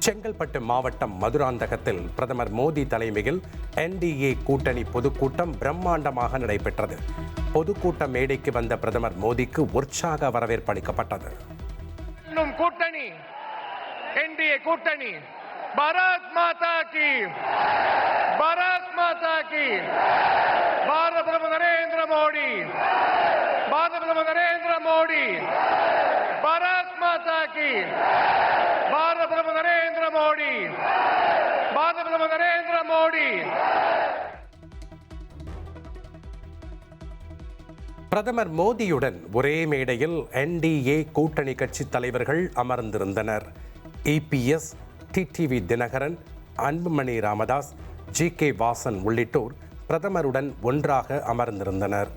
செங்கல்பட்டு மாவட்டம் மதுராந்தகத்தில் பிரதமர் மோடி தலைமையில் NDA கூட்டணி பொதுக்கூட்டம் பிரம்மாண்டமாக நடைபெற்றது. பொதுக்கூட்ட மேடைக்கு வந்த பிரதமர் மோடிக்கு உற்சாக வரவேற்பு அளிக்கப்பட்டது. கூட்டணி NDA கூட்டணி பாரத் மாதா கி, பாரத் மாதா கி, பாரத பிரதமர் நரேந்திர மோடி, பாரத பிரதமர் நரேந்திர மோடி, பாரத் மாதா கி, பாரத பிரதமர் நரேந்திர மோடி, பாரத பிரதமர் நரேந்திர மோடி. பிரதமர் மோடியுடன் ஒரே மேடையில் NDA கூட்டணி கட்சி தலைவர்கள் அமர்ந்திருந்தனர். EPS, TTV Dinakaran, Anbumani Ramadoss, GK Vasan உள்ளிட்டோர் பிரதமருடன் ஒன்றாக அமர்ந்திருந்தனர்.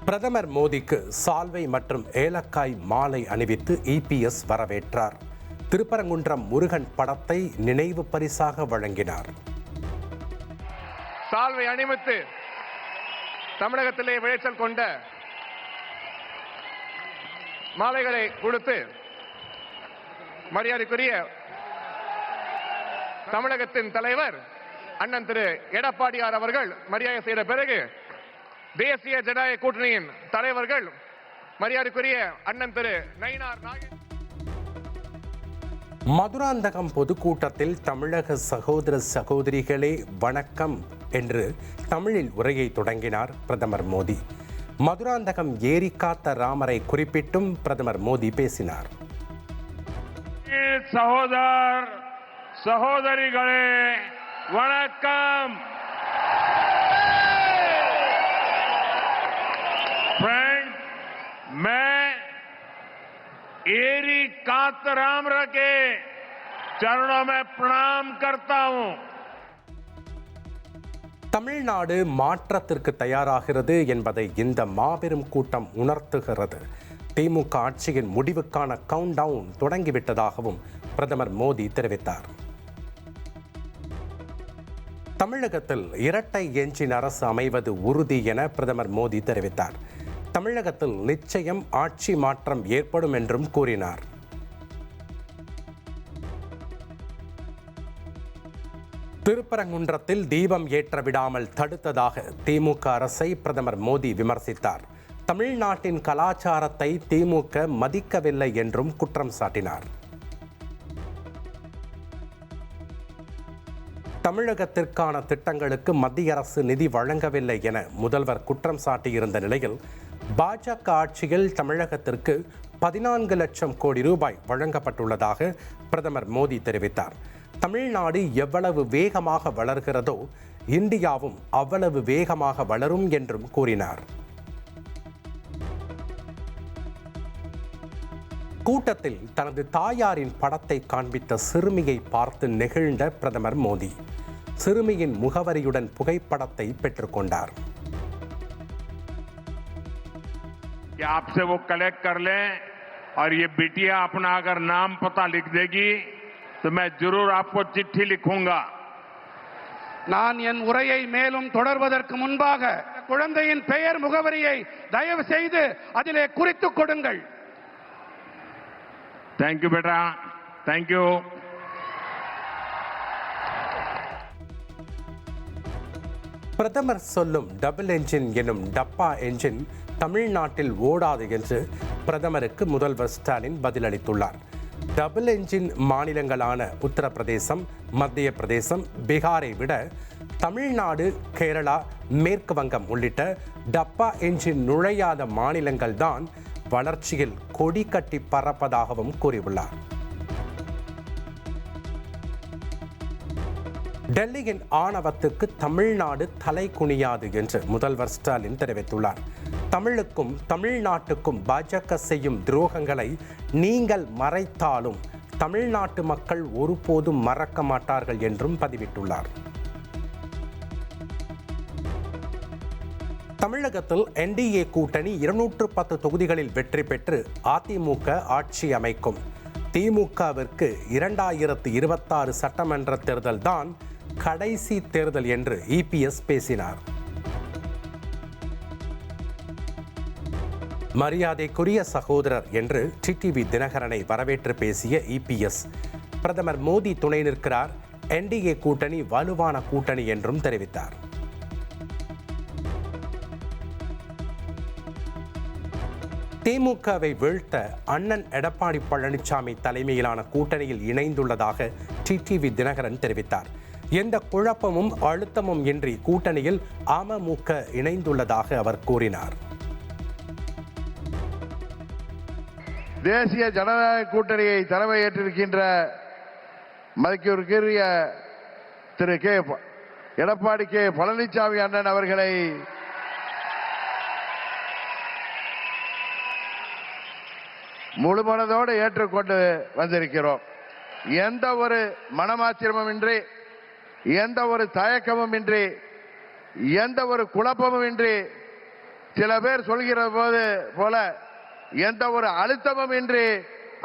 பிரதமர் மோடிக்கு சால்வை மற்றும் ஏலக்காய் மாலை அணிவித்து EPS வரவேற்றார். திருப்பரங்குன்றம் முருகன் படத்தை நினைவு பரிசாக வழங்கினார். சால்வை அணிவித்து தமிழகத்திலே விளைச்சல் கொண்ட மாலைகளை கொடுத்து மரியாதைக்குரிய தமிழகத்தின் தலைவர் அண்ணன் திரு எடப்பாடியார் அவர்கள் மரியாதை செய்த பிறகு தேசிய ஜனநாயக கூட்டணியின் தலைவர்கள் மரியாதைக்குரிய அண்ணன் திரு நயினார் நாகேந்திரன். மதுராந்தகம் பொதுக்கூட்டத்தில் தமிழக சகோதர சகோதரிகளே வணக்கம் என்று தமிழில் உரையை தொடங்கினார் பிரதமர் மோடி. மதுராந்தகம் ஏரி காத்த ராமரை குறிப்பிட்டும் பிரதமர் மோடி பேசினார். சகோதர சகோதரிகளே வணக்கம். फ्रेंड, मैं एरी कात राम के चरणों में प्रणाम करता हूं. தமிழ்நாடு மாற்றத்திற்கு தயாராகிறது என்பதை இந்த மாபெரும் கூட்டம் உணர்த்துகிறது. திமுக ஆட்சியின் முடிவுக்கான கவுண்ட் டவுன் தொடங்கிவிட்டதாகவும் பிரதமர் மோடி தெரிவித்தார். தமிழகத்தில் இரட்டை என்ஜின் அரசு அமைவது உறுதி என பிரதமர் மோடி தெரிவித்தார். தமிழகத்தில் நிச்சயம் ஆட்சி மாற்றம் ஏற்படும் என்றும் கூறினார். திருப்பரங்குன்றத்தில் தீபம் ஏற்ற விடாமல் தடுத்ததாக திமுக அரசை பிரதமர் மோடி விமர்சித்தார். தமிழ்நாட்டின் கலாச்சாரத்தை திமுக மதிக்கவில்லை என்றும் குற்றம் சாட்டினார். தமிழகத்திற்கான திட்டங்களுக்கு மத்திய அரசு நிதி வழங்கவில்லை என முதல்வர் குற்றம் சாட்டியிருந்த நிலையில் பாஜக ஆட்சியில் தமிழகத்திற்கு 14 லட்சம் கோடி ரூபாய் வழங்கப்பட்டுள்ளதாக பிரதமர் மோடி தெரிவித்தார். தமிழ்நாடு எவ்வளவு வேகமாக வளர்கிறதோ இந்தியாவும் அவ்வளவு வேகமாக வளரும் என்றும் கூறினார். கூட்டத்தில் தனது தாயாரின் படத்தை காண்பித்த சிறுமியை பார்த்து நெகிழ்ந்த பிரதமர் மோடி சிறுமியின் முகவரியுடன் புகைப்படத்தை பெற்றுக்கொண்டார். आपसे वो कलेक्ट कर लें और ये बिटिया अपना अगर नाम पता लिख देगी तो मैं जरूर आपको चिट्ठी लिखूंगा. நான் என் உரையை மேலும் தொடர்வதற்கு முன்பாக குழந்தையின் பெயர் முகவரியை தயவு செய்து அதிலே குறித்துக் கொடுங்கள். थैंक यू बेटा, थैंक यू. பிரதமர் சொல்லும் டபுள் என்ஜின் எனும் டப்பா என்ஜின் தமிழ்நாட்டில் ஓடாது என்று பிரதமருக்கு முதல்வர் ஸ்டாலின் பதிலளித்துள்ளார். டபுள் என்ஜின் மாநிலங்களான உத்தரப்பிரதேசம், மத்திய பிரதேசம், பீகாரை விட தமிழ்நாடு, கேரளா, மேற்கு வங்கம் உள்ளிட்ட டப்பா என்ஜின் நுழையாத மாநிலங்கள்தான் வளர்ச்சியில் கொடி கட்டி பறப்பதாகவும் கூறியுள்ளார். டெல்லியின் ஆணவத்துக்கு தமிழ்நாடு தலை குனியாது என்று முதல்வர் ஸ்டாலின் தெரிவித்துள்ளார். தமிழுக்கும் தமிழ்நாட்டுக்கும் பாஜக செய்யும் துரோகங்களை நீங்கள் மறைத்தாலும் தமிழ்நாட்டு மக்கள் ஒருபோதும் மறக்க மாட்டார்கள் என்றும் பதிவிட்டுள்ளார். தமிழகத்தில் NDA கூட்டணி 210 தொகுதிகளில் வெற்றி பெற்று அதிமுக ஆட்சி அமைக்கும். திமுகவிற்கு 2026 சட்டமன்ற தேர்தல் தான் கடைசி தேர்தல் என்று EPS பேசினார். மரியாதைக்குரிய சகோதரர் என்று டிடிவி தினகரனை வரவேற்று பேசிய இபிஎஸ், பிரதமர் மோடி துணை நிற்கிறார், என்டிஏ கூட்டணி வலுவான கூட்டணி என்றும் தெரிவித்தார். திமுகவை வீழ்த்த அண்ணன் எடப்பாடி பழனிசாமி தலைமையிலான கூட்டணியில் இணைந்துள்ளதாக டிடிவி தினகரன் தெரிவித்தார். எந்த குழப்பமும் அழுத்தமும் இன்றி கூட்டணியில் அமமுக இணைந்துள்ளதாக அவர் கூறினார். தேசிய ஜனநாயக கூட்டணியை தலைமையேற்றிருக்கின்ற மதிப்பிற்குரிய திரு எடப்பாடி பழனிசாமி அண்ணன் அவர்களை முழுமனதோடு ஏற்றுக்கொண்டு வந்திருக்கிறோம். எந்த ஒரு மனமாச்சரியமும் இன்றி, எந்த ஒரு தயக்கமும் இன்றி, எந்த ஒரு குழப்பமும் இன்றி, சில பேர் சொல்கிற போல எந்த ஒரு அழுத்தமும் இன்றி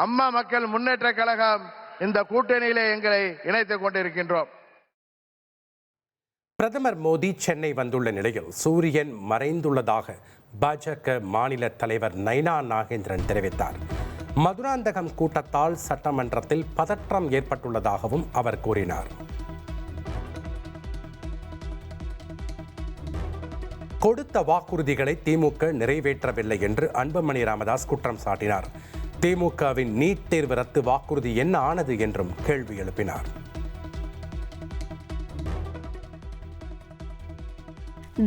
அம்மா மக்கள் முன்னேற்ற கழகம் இந்த கூட்டணியிலே எங்களை இணைத்துக் கொண்டிருக்கின்றோம். பிரதமர் மோடி சென்னை வந்துள்ள நிலையில் சூரியன் மறைந்துள்ளதாக பாஜக மாநில தலைவர் நைனா நாகேந்திரன் தெரிவித்தார். மதுராந்தகம் கூட்டத்தால் சட்டமன்றத்தில் பதற்றம் ஏற்பட்டுள்ளதாகவும் அவர் கூறினார். கொடுத்த வாக்குறுதிகளை திமுக நிறைவேற்றவில்லை என்று அன்புமணி ராமதாஸ் குற்றம் சாட்டினார். திமுகவின் நீட் தேர்வு ரத்து வாக்குறுதி என்ன ஆனது என்றும் கேள்வி எழுப்பினார்.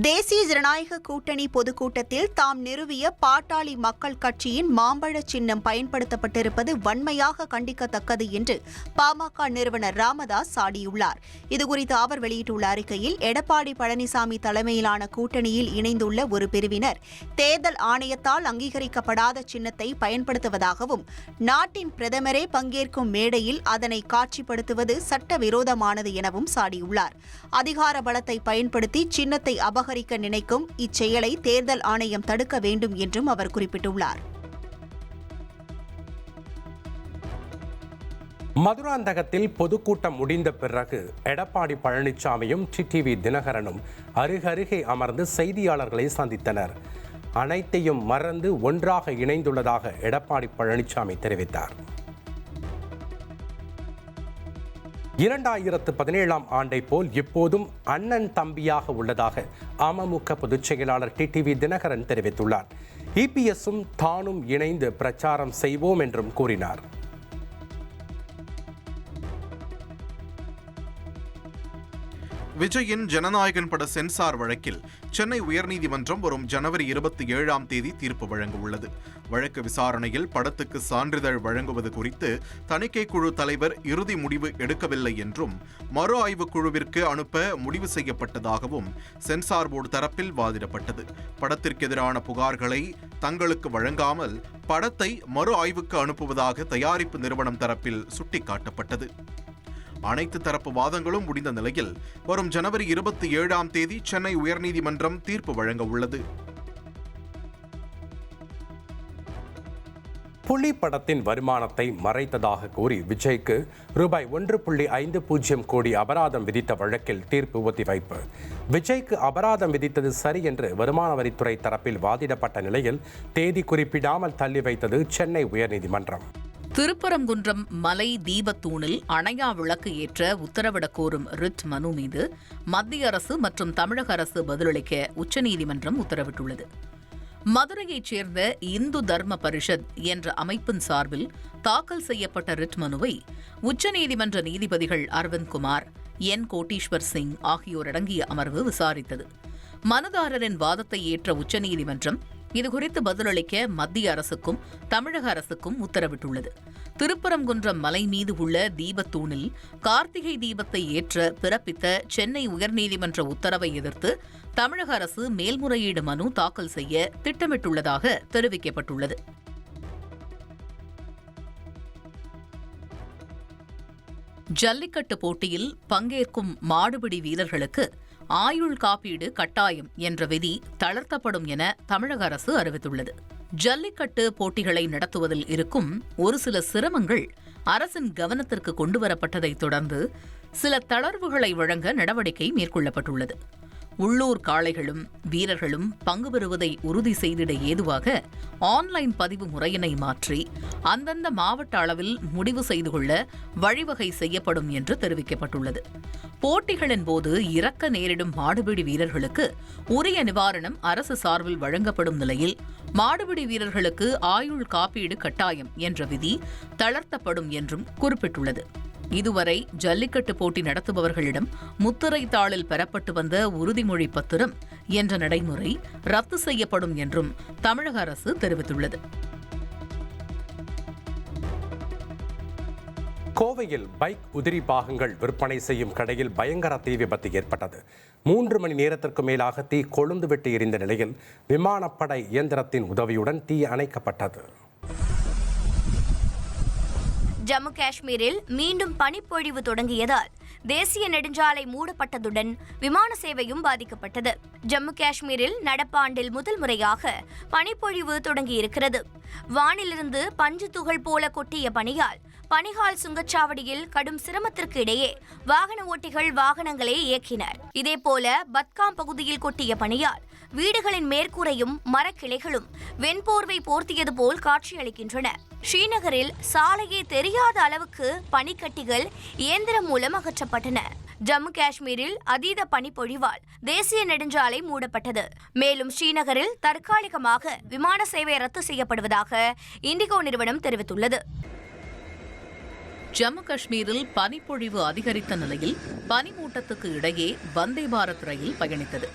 தேசிய ஜனநாயக கூட்டணி பொதுக்கூட்டத்தில் தாம் நிறுவிய பாட்டாளி மக்கள் கட்சியின் மாம்பழ சின்னம் பயன்படுத்தப்பட்டிருப்பது வன்மையாக கண்டிக்கத்தக்கது என்று பாமக நிறுவனர் ராமதாஸ் சாடியுள்ளார். இதுகுறித்து அவர் வெளியிட்டுள்ள அறிக்கையில், எடப்பாடி பழனிசாமி தலைமையிலான கூட்டணியில் இணைந்துள்ள ஒரு பிரிவினர் தேர்தல் ஆணையத்தால் அங்கீகரிக்கப்படாத சின்னத்தை பயன்படுத்துவதாகவும், நாட்டின் பிரதமரே பங்கேற்கும் மேடையில் அதனை காட்சிப்படுத்துவது சட்டவிரோதமானது எனவும் சாடியுள்ளார். அதிகார பலத்தை பயன்படுத்தி சின்னத்தை அபகரிக்க நினைக்கும் இச்செயலை தேர்தல் ஆணையம் தடுக்க வேண்டும் என்றும் அவர் குறிப்பிட்டுள்ளார். மதுராந்தகத்தில் பொதுக்கூட்டம் முடிந்த பிறகு எடப்பாடி பழனிசாமியும் டிடிவி தினகரனும் அருகருகே அமர்ந்து செய்தியாளர்களை சந்தித்தனர். அனைத்தையும் மறந்து ஒன்றாக இணைந்துள்ளதாக எடப்பாடி பழனிசாமி தெரிவித்தார். 2017 ஆண்டை போல் இப்போதும் அண்ணன் தம்பியாக உள்ளதாக அமமுக பொதுச் செயலாளர் டிடிவி தினகரன் தெரிவித்துள்ளார். இபிஎஸும் தானும் இணைந்து பிரச்சாரம் செய்வோம் என்றும் கூறினார். விஜயின் ஜனநாயகன் பட சென்சார் வழக்கில் சென்னை உயர்நீதிமன்றம் வரும் ஜனவரி 27ஆம் தேதி தீர்ப்பு வழங்க உள்ளது. வழக்கு விசாரணையில் படத்துக்கு சான்றிதழ் வழங்குவது குறித்து தணிக்கை குழு தலைவர் இறுதி முடிவு எடுக்கவில்லை என்றும், மறு ஆய்வுக் குழுவிற்கு அனுப்ப முடிவு செய்யப்பட்டதாகவும் சென்சார் போர்டு தரப்பில் வாதிடப்பட்டது. படத்திற்கு எதிரான புகார்களை தங்களுக்கு வழங்காமல் படத்தை மறு ஆய்வுக்கு அனுப்புவதாக தயாரிப்பு நிறுவனம் தரப்பில் சுட்டிக்காட்டப்பட்டது. அனைத்து தரப்பு வாதங்களும் முடிந்த நிலையில் வரும் ஜனவரி 27ஆம் தேதி சென்னை உயர்நீதிமன்றம் தீர்ப்பு வழங்க உள்ளது. புலி படத்தின் வருமானத்தை மறைத்ததாக கூறி விஜய்க்கு ரூபாய் 1.50 கோடி அபராதம் விதித்த வழக்கில் தீர்ப்பு ஒத்திவைப்பு. விஜய்க்கு அபராதம் விதித்தது சரி என்று வருமான வரித்துறை தரப்பில் வாதிடப்பட்ட நிலையில் தேதி குறிப்பிடாமல் தள்ளி வைத்தது சென்னை உயர்நீதிமன்றம். திருப்பரங்குன்றம் மலை தீபத்தூணில் அணையா விளக்கு ஏற்ற உத்தரவிடக் கோரும் ரிட் மனு மீது மத்திய அரசு மற்றும் தமிழக அரசு பதிலளிக்க உச்சநீதிமன்றம் உத்தரவிட்டுள்ளது. மதுரையைச் சேர்ந்த இந்து தர்ம பரிஷத் என்ற அமைப்பின் சார்பில் தாக்கல் செய்யப்பட்ட ரிட் மனுவை உச்சநீதிமன்ற நீதிபதிகள் அரவிந்த் குமார், என் கோட்டீஸ்வர் சிங் ஆகியோர் அடங்கிய அமர்வு விசாரித்தது. மனுதாரரின் வாதத்தை ஏற்ற உச்சநீதிமன்றம் இதுகுறித்து பதிலளிக்க மத்திய அரசுக்கும் தமிழக அரசுக்கும் உத்தரவிட்டுள்ளது. திருப்பரங்குன்றம் மலை மீது உள்ள தீபத்தூணில் கார்த்திகை தீபத்தை ஏற்ற பிறப்பித்த சென்னை உயர்நீதிமன்ற உத்தரவை எதிர்த்து தமிழக அரசு மேல்முறையீடு மனு தாக்கல் செய்ய திட்டமிட்டுள்ளதாக தெரிவிக்கப்பட்டுள்ளது. ஜல்லிக்கட்டு போட்டியில் பங்கேற்கும் மாடுபிடி வீரர்களுக்கு ஆயுள் காப்பீடு கட்டாயம் என்ற விதி தளர்த்தப்படும் என தமிழக அரசு அறிவித்துள்ளது. ஜல்லிக்கட்டு போட்டிகளை நடத்துவதில் இருக்கும் ஒரு சில சிரமங்கள் அரசின் கவனத்திற்கு கொண்டுவரப்பட்டதைத் தொடர்ந்து சில தளர்வுகளை வழங்க நடவடிக்கை மேற்கொள்ளப்பட்டுள்ளது. உள்ளூர் காளைகளும் வீரர்களும் பங்கு பெறுவதை உறுதி செய்திட ஏதுவாக ஆன்லைன் பதிவு முறையினை மாற்றி அந்தந்த மாவட்ட அளவில் முடிவு செய்து கொள்ள வழிவகை செய்யப்படும் என்று தெரிவிக்கப்பட்டுள்ளது. போட்டிகளின் போது இறக்க நேரிடும் மாடுபிடி வீரர்களுக்கு உரிய நிவாரணம் அரசு சார்பில் வழங்கப்படும் நிலையில் மாடுபிடி வீரர்களுக்கு ஆயுள் காப்பீடு கட்டாயம் என்ற விதி தளர்த்தப்படும் என்றும் குறிப்பிட்டுள்ளது. இதுவரை ஜல்லிக்கட்டு போட்டி நடத்துபவர்களிடம் முத்திரை தாளில் பெறப்பட்டு வந்த உறுதிமொழி பத்திரம் என்ற நடைமுறை ரத்து செய்யப்படும் என்றும் தமிழக அரசு தெரிவித்துள்ளது. கோவையில் பைக் உதிரி பாகங்கள் விற்பனை செய்யும் கடையில் பயங்கர தீ விபத்து ஏற்பட்டது. 3 மணி நேரத்திற்கு மேலாக தீ கொழுந்துவிட்டு எரிந்த நிலையில் விமானப்படை இயந்திரத்தின் உதவியுடன் தீ அணைக்கப்பட்டது. ஜம்மு காஷ்மீரில் மீண்டும் பனிப்பொழிவு தொடங்கியதால் தேசிய நெடுஞ்சாலை மூடப்பட்டதுடன் விமான சேவையும் பாதிக்கப்பட்டது. ஜம்மு காஷ்மீரில் நடப்பாண்டில் முதல் முறையாக பனிப்பொழிவு தொடங்கியிருக்கிறது. வானிலிருந்து பஞ்சு துகள் போல கொட்டிய பனியால் பனிஹால் சுங்கச்சாவடியில் கடும் சிரமத்திற்கு இடையே வாகன ஓட்டிகள் வாகனங்களை இயக்கினர். இதேபோல பத்காம் பகுதியில் கொட்டிய பனியால் வீடுகளின் மேற்கூரையும் மரக்கிளைகளும் வெண்போர்வை போர்த்தியது போல் காட்சியளிக்கின்றன. ஸ்ரீநகரில் சாலையே தெரியாத அளவுக்கு பனிக்கட்டிகள் இயந்திரம் மூலம் அகற்றப்பட்டன. ஜம்மு காஷ்மீரில் அதீத பனிப்பொழிவால் தேசிய நெடுஞ்சாலை மூடப்பட்டது. மேலும் ஸ்ரீநகரில் தற்காலிகமாக விமான சேவை ரத்து செய்யப்படுவதாக இண்டிகோ நிறுவனம் தெரிவித்துள்ளது. ஜம்மு காஷ்மீரில் பனிப்பொழிவு அதிகரித்த நிலையில் பனிமூட்டத்துக்கு இடையே வந்தே பாரத் ரயில் பயணித்தது.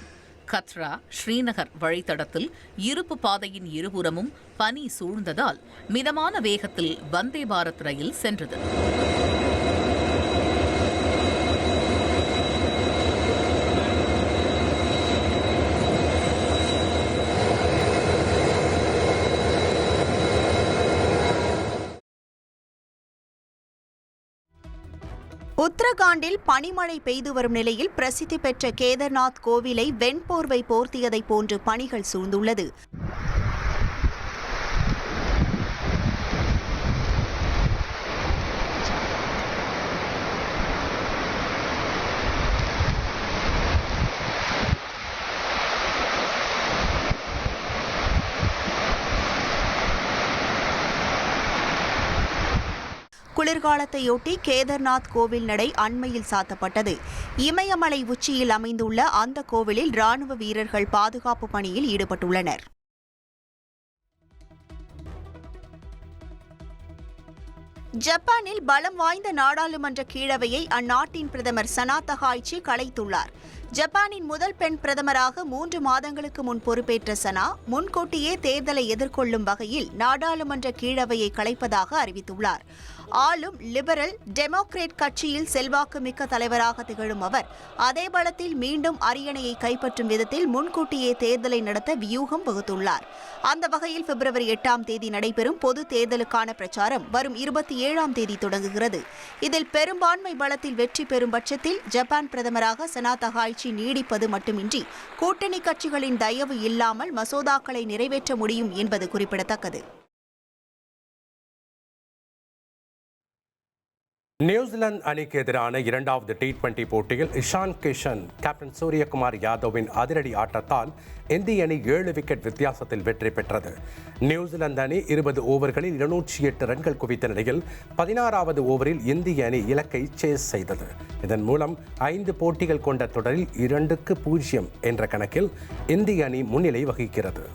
கத்ரா ஸ்ரீநகர் வழித்தடத்தில் இருப்பு பாதையின் இருபுறமும் பனி சூழ்ந்ததால் மிதமான வேகத்தில் வந்தே பாரத் ரயில் சென்றது. உத்தரகாண்டில் பனிமழை பெய்து வரும் நிலையில் பிரசித்தி பெற்ற கேதார்நாத் கோவிலை வெண்போர்வை போர்த்தியதை போன்று பனிகள் சூழ்ந்துள்ளது. குளிர்காலத்தையொட்டி கேதார்நாத் கோவில் நடை அண்மையில் சாத்தப்பட்டது. இமயமலை உச்சியில் அமைந்துள்ள அந்த கோவிலில் ராணுவ வீரர்கள் பாதுகாப்பு பணியில் ஈடுபட்டுள்ளனர். ஜப்பானில் பலம் வாய்ந்த நாடாளுமன்ற கீழவையை அந்நாட்டின் பிரதமர் சனா தகாய்ச்சி கலைத்துள்ளார். ஜப்பானின் முதல் பெண் பிரதமராக 3 மாதங்களுக்கு முன் பொறுப்பேற்ற சனா முன்கூட்டியே தேர்தலை எதிர்கொள்ளும் வகையில் நாடாளுமன்ற கீழவையை கலைப்பதாக அறிவித்துள்ளார். ஆளும் லிபரல் டெமோக்ரேட் கட்சியில் செல்வாக்கு மிக்க தலைவராக திகழும் அவர் அதே பலத்தில் மீண்டும் அரியணையை கைப்பற்றும் விதத்தில் முன்கூட்டியே தேர்தலை நடத்த வியூகம் வகுத்துள்ளார். அந்த வகையில் பிப்ரவரி 8ஆம் தேதி நடைபெறும் பொது தேர்தலுக்கான பிரச்சாரம் வரும் 27ஆம் தேதி தொடங்குகிறது. இதில் பெரும்பான்மை பலத்தில் வெற்றி பெறும் பட்சத்தில் ஜப்பான் பிரதமராக சனா தகாய்ச்சி நீடிப்பது மட்டுமின்றி கூட்டணி கட்சிகளின் தயவு இல்லாமல் மசோதாக்களை நிறைவேற்ற முடியும் என்பது குறிப்பிடத்தக்கது. நியூசிலாந்து அணிக்கு எதிரான 2வது T20 போட்டியில் இஷான் கிஷன் கேப்டன் சூரியகுமார் யாதவின் அதிரடி ஆட்டத்தால் இந்திய அணி 7 விக்கெட் வித்தியாசத்தில் வெற்றி பெற்றது. நியூசிலாந்து அணி 20 ஓவர்களில் 208 ரன்கள் குவித்த நிலையில் 16வது ஓவரில் இந்திய அணி இலக்கை சேஸ் செய்தது. இதன் மூலம் 5 போட்டிகள் கொண்ட தொடரில் 2-0 என்ற கணக்கில் இந்திய அணி முன்னிலை வகிக்கிறது.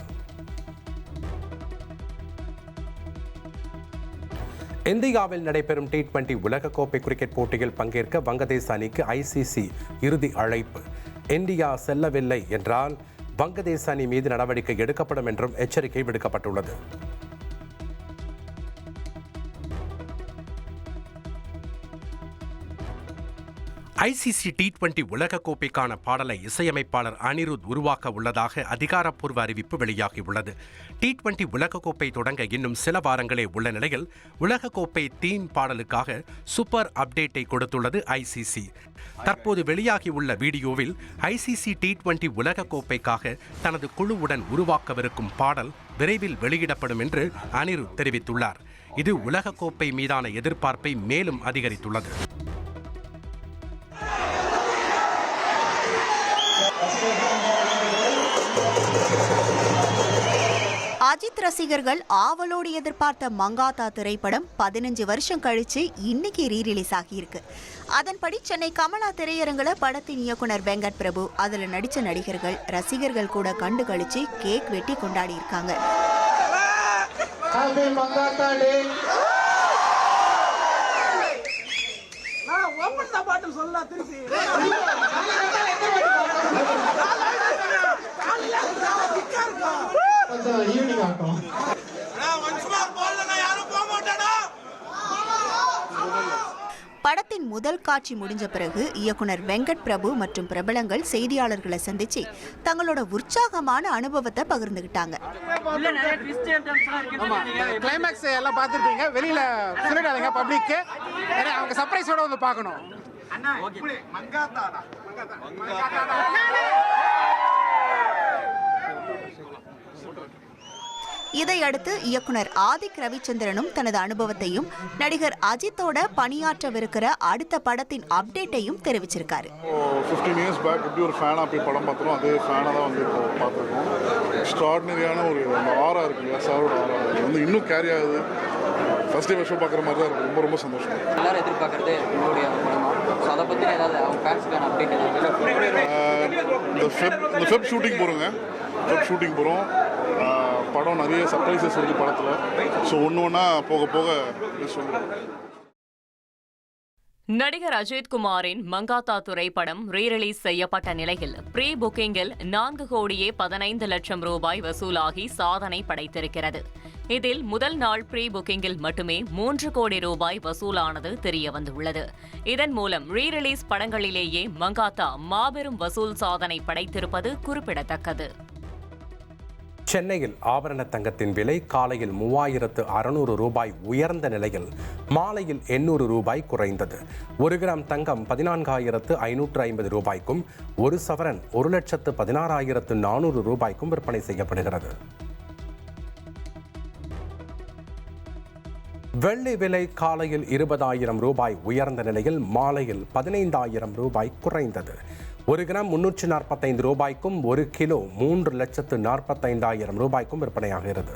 இந்தியாவில் நடைபெறும் T20 உலகக்கோப்பை கிரிக்கெட் போட்டியில் பங்கேற்க வங்கதேச அணிக்கு ICC இறுதி அழைப்பு. இந்தியா செல்லவில்லை என்றால் வங்கதேச அணி மீது நடவடிக்கை எடுக்கப்படும் என்றும் எச்சரிக்கை விடுக்கப்பட்டுள்ளது. ICC T20 உலகக்கோப்பைக்கான பாடலை இசையமைப்பாளர் அனிருத் உருவாக்க உள்ளதாக அதிகாரப்பூர்வ அறிவிப்பு வெளியாகியுள்ளது. T20 உலகக்கோப்பை தொடங்க இன்னும் சில வாரங்களே உள்ள நிலையில் உலகக்கோப்பை தீம் பாடலுக்காக சூப்பர் அப்டேட்டை கொடுத்துள்ளது ICC. தற்போது வெளியாகியுள்ள வீடியோவில் ICC T20 உலகக்கோப்பைக்காக தனது குழுவுடன் உருவாக்கவிருக்கும் பாடல் விரைவில் வெளியிடப்படும் என்று அனிருத் தெரிவித்துள்ளார். இது உலகக்கோப்பை மீதான எதிர்பார்ப்பை மேலும் அதிகரித்துள்ளது. Let's go. அஜித் ரசிகர்கள் ஆவலோடு எதிர்பார்த்த மங்காத்தா திரைப்படம் 15 வருஷம் கழிச்சு இன்னைக்கு ரீரிலீஸ் ஆகியிருக்கு. அதன்படி சென்னை கமலா திரையரங்குல படத்தின் இயக்குனர் வெங்கட் பிரபு, அதுல நடிச்ச நடிகர்கள், ரசிகர்கள் கூட கண்டு கழிச்சு கேக் வெட்டி கொண்டாடி இருக்காங்க. படத்தின் முதல் காட்சி முடிஞ்ச பிறகு இயக்குனர் வெங்கட் பிரபு மற்றும் பிரபலங்கள் செய்தியாளர்களை சந்திச்சு தங்களோட உற்சாகமான அனுபவத்தை பகிர்ந்துகிட்டாங்க. கிளைமேக்ஸ் எல்லாம் பார்த்துருப்பீங்க, வெளியில சொல்லிடாதீங்க பப்ளிக்கு, அவங்க சர்ப்ரைஸோட வந்து பார்க்கணும். இதையடுத்து இயக்குனர் ஆதிக் ரவிச்சந்திரனும் தனது அனுபவத்தையும் நடிகர் அஜித்தோட பணியாற்றவிருக்கிற அடுத்த படத்தின் அப்டேட்டையும் தெரிவிச்சிருக்காரு. 15 இயர்ஸ் பேக் எப்படி ஒரு ஃபேனாக போய் படம் பார்த்தோம், அதே ஃபேனாக தான் வந்து இப்போ பார்த்துருக்கோம். எக்ஸ்ட்ராடினரியான ஒரு அந்த ஆரா இருக்கு இல்லையா, சாரோட ஆரா வந்து இன்னும் கேரி ஆகுது. ஃபர்ஸ்ட் டே ஷோ பார்க்குற மாதிரி தான் இருக்கும். ரொம்ப ரொம்ப சந்தோஷம். எல்லாரும் எதிர்பார்க்கறது உங்களுடைய படமா, ஸோ அதை பற்றி ஏதாவது அவங்க ஃபேன்ஸுக்கான அப்டேட் இந்த ஃபெப் ஷூட்டிங் போகிறோங்க, ஃபெப் ஷூட்டிங் போகிறோம். படம் நிறைய சர்ப்ரைசஸ் இருக்குது படத்தில். ஸோ ஒன்று ஒன்றா போக போக சொல்லுவோம். நடிகர் அஜித் குமாரின் மங்காத்தா திரைப்படம் ரீரிலீஸ் செய்யப்பட்ட நிலையில் ப்ரீ புக்கிங்கில் 4,15 லட்சம் ரூபாய் வசூலாகி சாதனை படைத்திருக்கிறது. இதில் முதல் நாள் ப்ரீ புக்கிங்கில் மட்டுமே 3 கோடி ரூபாய் வசூலானது தெரியவந்துள்ளது. இதன் மூலம் ரீரிலீஸ் படங்களிலேயே மங்காத்தா மாபெரும் வசூல் சாதனை படைத்திருப்பது குறிப்பிடத்தக்கது. சென்னையில் ஆபரண தங்கத்தின் விலை காலையில் 3,600 ரூபாய் உயர்ந்த நிலையில் மாலையில் 800 ரூபாய் குறைந்தது. 1 கிராம் தங்கம் 14,550 ரூபாய்க்கும், 1 சவரன் 1,16,400 ரூபாய்க்கும் விற்பனை செய்யப்படுகிறது. வெள்ளி விலை காலையில் 20,000 ரூபாய் உயர்ந்த நிலையில் மாலையில் 15,000 ரூபாய் குறைந்தது. 1 கிராம் 345 ரூபாய்க்கும், 1 கிலோ 3,45,000 ரூபாய்க்கும் விற்பனையாகிறது.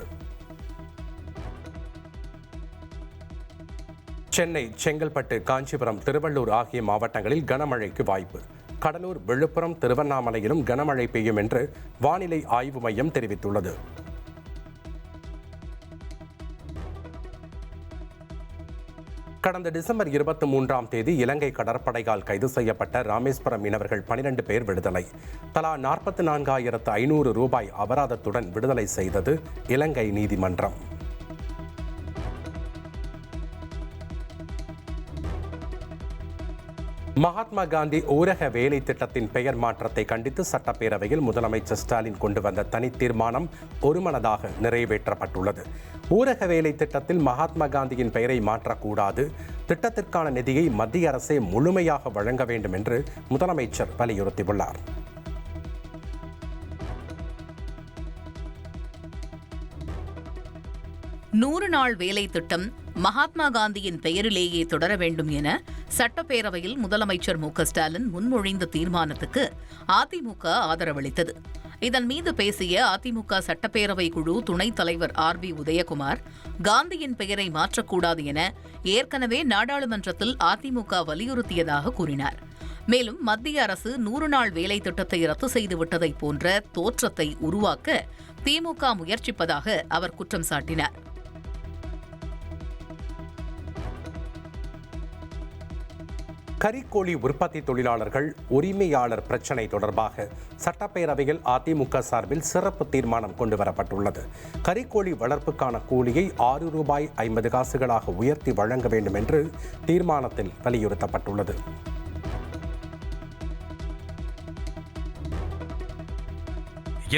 சென்னை, செங்கல்பட்டு, காஞ்சிபுரம், திருவள்ளூர் ஆகிய மாவட்டங்களில் கனமழைக்கு வாய்ப்பு. கடலூர், விழுப்புரம், திருவண்ணாமலையிலும் கனமழை பெய்யும் என்று வானிலை ஆய்வு மையம் தெரிவித்துள்ளது. கடந்த டிசம்பர் 23ஆம் தேதி இலங்கை கடற்படையால் கைது செய்யப்பட்ட ராமேஸ்வரம் மீனவர்கள் 12 பேர் விடுதலை. தலா 44,500 ரூபாய் அபராதத்துடன் விடுதலை செய்தது இலங்கை நீதிமன்றம். மகாத்மா காந்தி ஊரக வேலை திட்டத்தின் பெயர் மாற்றத்தை கண்டித்து சட்டப்பேரவையில் முதலமைச்சர் ஸ்டாலின் கொண்டு வந்த தனி தீர்மானம் ஒருமனதாக நிறைவேற்றப்பட்டுள்ளது. ஊரக வேலை திட்டத்தில் மகாத்மா காந்தியின் பெயரை மாற்றக்கூடாது, திட்டத்திற்கான நிதியை மத்திய அரசே முழுமையாக வழங்க வேண்டும் என்று முதலமைச்சர் வலியுறுத்தியுள்ளார். நூறு நாள் வேலை திட்டம் மகாத்மா காந்தியின் பெயரிலேயே தொடர வேண்டும் என சட்டப்பேரவையில் முதலமைச்சர் மு.க.ஸ்டாலின் முன்மொழிந்த தீர்மானத்துக்கு அதிமுக ஆதரவளித்தது. இதன் மீது பேசிய அதிமுக சட்டப்பேரவை குழு துணைத் தலைவர் ஆர்.பி. உதயகுமார், காந்தியின் பெயரை மாற்றக்கூடாது என ஏற்கனவே நாடாளுமன்றத்தில் அதிமுக வலியுறுத்தியதாக கூறினார். மேலும் மத்திய அரசு 100 நாள் வேலை திட்டத்தை ரத்து செய்துவிட்டதை போன்ற தோற்றத்தை உருவாக்க திமுக முயற்சிப்பதாக அவர் குற்றம் சாட்டினார். கறிக்கோழி உற்பத்தி தொழிலாளர்கள் உரிமையாளர் பிரச்சினை தொடர்பாக சட்டப்பேரவையில் அதிமுக சார்பில் சிறப்பு தீர்மானம் கொண்டுவரப்பட்டுள்ளது. கறிக்கோழி வளர்ப்புக்கான கூலியை 6 ரூபாய் 50 காசுகளாக உயர்த்தி வழங்க வேண்டும் என்று தீர்மானத்தில் வலியுறுத்தப்பட்டுள்ளது.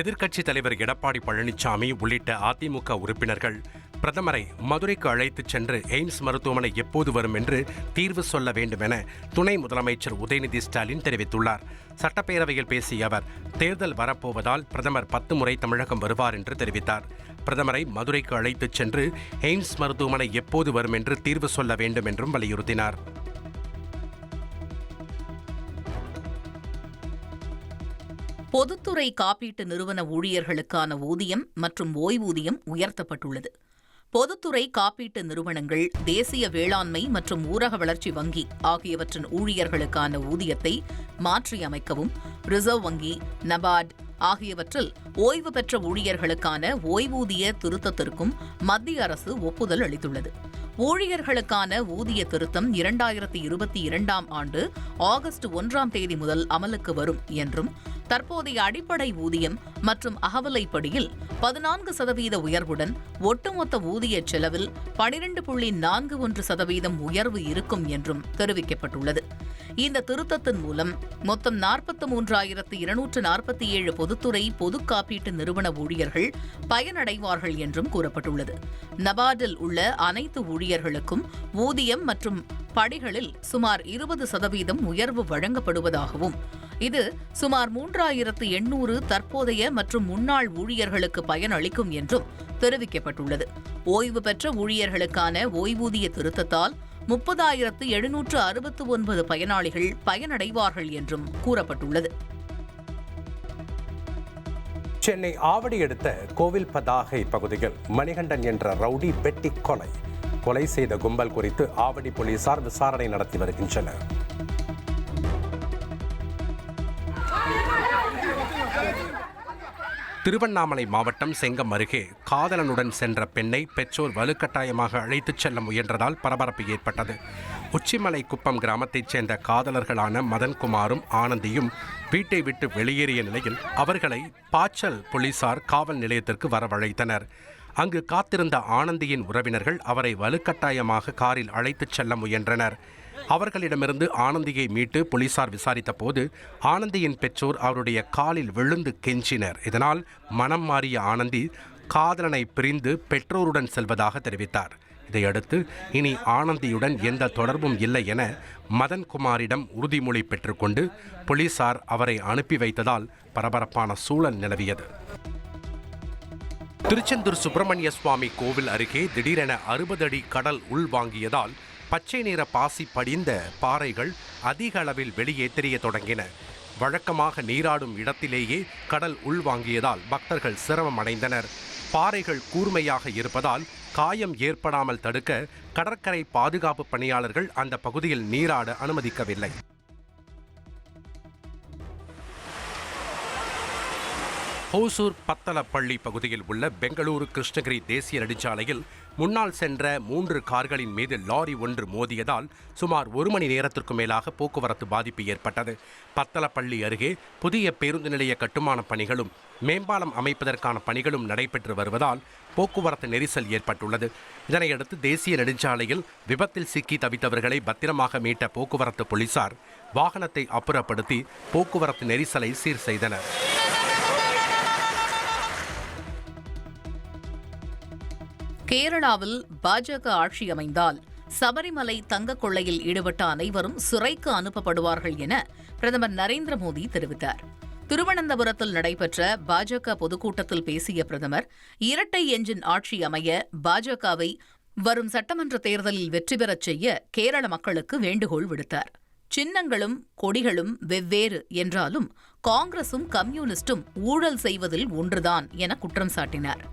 எதிர்க்கட்சித் தலைவர் எடப்பாடி பழனிசாமி உள்ளிட்ட அதிமுக உறுப்பினர்கள் பிரதமரை மதுரைக்கு அழைத்துச் சென்று எய்ம்ஸ் மருத்துவமனை எப்போது வரும் என்று தீர்வு சொல்ல வேண்டும் என துணை முதலமைச்சர் உதயநிதி ஸ்டாலின் தெரிவித்துள்ளார். சட்டப்பேரவையில் பேசிய அவர், தேர்தல் வரப்போவதால் பிரதமர் 10 முறை தமிழகம் வருவார் என்று தெரிவித்தார். பிரதமரை மதுரைக்கு அழைத்துச் சென்று எய்ம்ஸ் மருத்துவமனை எப்போது வரும் என்று தீர்வு சொல்ல வேண்டும் என்றும் வலியுறுத்தினார். பொதுத்துறை காப்பீட்டு நிறுவன ஊழியர்களுக்கான ஊதியம் மற்றும் ஓய்வூதியம் உயர்த்தப்பட்டுள்ளது. பொதுத்துறை காப்பீட்டு நிறுவனங்கள், தேசிய வேளாண்மை மற்றும் ஊரக வளர்ச்சி வங்கி ஆகியவற்றின் ஊழியர்களுக்கான ஊதியத்தை மாற்றியமைக்கவும் ரிசர்வ் வங்கி, நபார்டு ஆகியவற்றில் ஓய்வு பெற்ற ஊழியர்களுக்கான ஓய்வூதிய திருத்தத்திற்கும் மத்திய அரசு ஒப்புதல் அளித்துள்ளது. ஊழியர்களுக்கான ஊதிய திருத்தம் 2022ஆம் ஆண்டு ஆகஸ்ட் 1ஆம் தேதி முதல் அமலுக்கு வரும் என்றும், தற்போதைய அடிப்படை ஊதியம் மற்றும் அகவிலைப்படியில் 14% உயர்வுடன் ஒட்டுமொத்த ஊதிய செலவில் 12.41% உயர்வு இருக்கும் என்றும் தெரிவிக்கப்பட்டுள்ளது. இந்த திருத்தத்தின் மூலம் மொத்தம் 43,247 பொதுத்துறை பொது காப்பீட்டு நிறுவன ஊழியர்கள் பயனடைவார்கள் என்றும் கூறப்பட்டுள்ளது. நபார்டில் உள்ள அனைத்து ஊழியர்களுக்கும் ஊதியம் மற்றும் படிகளில் சுமார் 20% உயர்வு வழங்கப்படுவதாகவும், இது சுமார் 3,800 தற்போதைய மற்றும் முன்னாள் ஊழியர்களுக்கு பயனளிக்கும் என்றும் தெரிவிக்கப்பட்டுள்ளது. ஓய்வு பெற்ற ஊழியர்களுக்கான ஓய்வூதிய திருத்தத்தால் 30,769 பயனாளிகள் பயனடைவார்கள் என்றும் கூறப்பட்டுள்ளது. சென்னை ஆவடி அடுத்த கோவில் பதாகை பகுதியில் மணிகண்டன் என்ற ரவுடி வெட்டி கொலை செய்த கும்பல் குறித்து ஆவடி போலீசார் விசாரணை நடத்தி வருகின்றனர். திருவண்ணாமலை மாவட்டம் செங்கம் அருகே காதலனுடன் சென்ற பெண்ணை பெற்றோர் வலுக்கட்டாயமாக அழைத்துச் செல்ல முயன்றதால் பரபரப்பு ஏற்பட்டது. உச்சிமலை குப்பம் கிராமத்தைச் சேர்ந்த காதலர்களான மதன்குமாரும் ஆனந்தியும் வீட்டை விட்டு வெளியேறிய நிலையில் அவர்களை பாச்சல் போலீசார் காவல் நிலையத்திற்கு வரவழைத்தனர். அங்கு காத்திருந்த ஆனந்தியின் உறவினர்கள் அவரை வலுக்கட்டாயமாக காரில் அழைத்துச் செல்ல முயன்றனர். அவர்களிடமிருந்து ஆனந்தியை மீட்டு போலீசார் விசாரித்த போது ஆனந்தியின் பெற்றோர் அவருடைய காலில் விழுந்து கெஞ்சினர். இதனால் மனம் மாறிய ஆனந்தி காதலனை பிரிந்து பெற்றோருடன் செல்வதாக தெரிவித்தார். இதையடுத்து இனி ஆனந்தியுடன் எந்த தொடர்பும் இல்லை என மதன்குமாரிடம் உறுதிமொழி பெற்றுக்கொண்டு போலீசார் அவரை அனுப்பி வைத்ததால் பரபரப்பான சூழல் நிலவியது. திருச்செந்தூர் சுப்பிரமணிய சுவாமி கோவில் அருகே திடீரென 60 அடி கடல் உள்வாங்கியதால் பச்சை நிற பாசி படிந்த பாறைகள் அதிக அளவில் வெளியே தெரிய தொடங்கின. வழக்கமாக நீராடும் இடத்திலேயே கடல் உள்வாங்கியதால் பக்தர்கள் சிரமம் அடைந்தனர். பாறைகள் கூர்மையாக இருப்பதால் காயம் ஏற்படாமல் தடுக்க கடற்கரை பாதுகாப்பு பணியாளர்கள் அந்த பகுதியில் நீராட அனுமதிக்கவில்லை. ஹோசூர் பத்தலப்பள்ளி பகுதியில் உள்ள பெங்களூரு கிருஷ்ணகிரி தேசிய நெடுஞ்சாலையில் முன்னால் சென்ற 3 கார்களின் மீது லாரி ஒன்று மோதியதால் சுமார் 1 மணி நேரத்திற்கு மேலாக போக்குவரத்து பாதிப்பு ஏற்பட்டது. பத்தலப்பள்ளி அருகே புதிய பேருந்து நிலைய கட்டுமான பணிகளும் மேம்பாலம் அமைப்பதற்கான பணிகளும் நடைபெற்று வருவதால் போக்குவரத்து நெரிசல் ஏற்பட்டுள்ளது. இதனையடுத்து தேசிய நெடுஞ்சாலையில் விபத்தில் சிக்கி தவித்தவர்களை பத்திரமாக மீட்ட போக்குவரத்து போலீசார் வாகனத்தை அப்புறப்படுத்தி போக்குவரத்து நெரிசலை சீர் செய்தனர். கேரளாவில் பாஜக ஆட்சி அமைந்தால் சபரிமலை தங்க கொள்ளையில் ஈடுபட்ட அனைவரும் சிறைக்கு அனுப்பப்படுவார்கள் என பிரதமர் நரேந்திர மோடி தெரிவித்தார். திருவனந்தபுரத்தில் நடைபெற்ற பாஜக பொதுக்கூட்டத்தில் பேசிய பிரதமர், இரட்டை எஞ்சின் ஆட்சி அமைய பாஜகவை வரும் சட்டமன்ற தேர்தலில் வெற்றி பெறச் செய்ய கேரள மக்களுக்கு வேண்டுகோள் விடுத்தார். சின்னங்களும் கொடிகளும் வெவ்வேறு என்றாலும் காங்கிரசும் கம்யூனிஸ்டும் ஊழல் செய்வதில் ஒன்றுதான் என குற்றம் சாட்டினார்.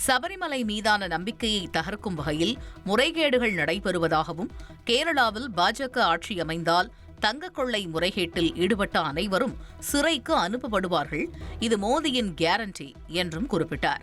சபரிமலை மீதான நம்பிக்கையை தகர்க்கும் வகையில் முறைகேடுகள் நடைபெறுவதாகவும், கேரளாவில் பாஜக ஆட்சி அமைந்தால் தங்கக் கொள்ளை முறைகேட்டில் ஈடுபட்ட அனைவரும் சிறைக்கு அனுப்பப்படுவார்கள், இது மோடியின் கேரண்டி என்றும் குறிப்பிட்டார்.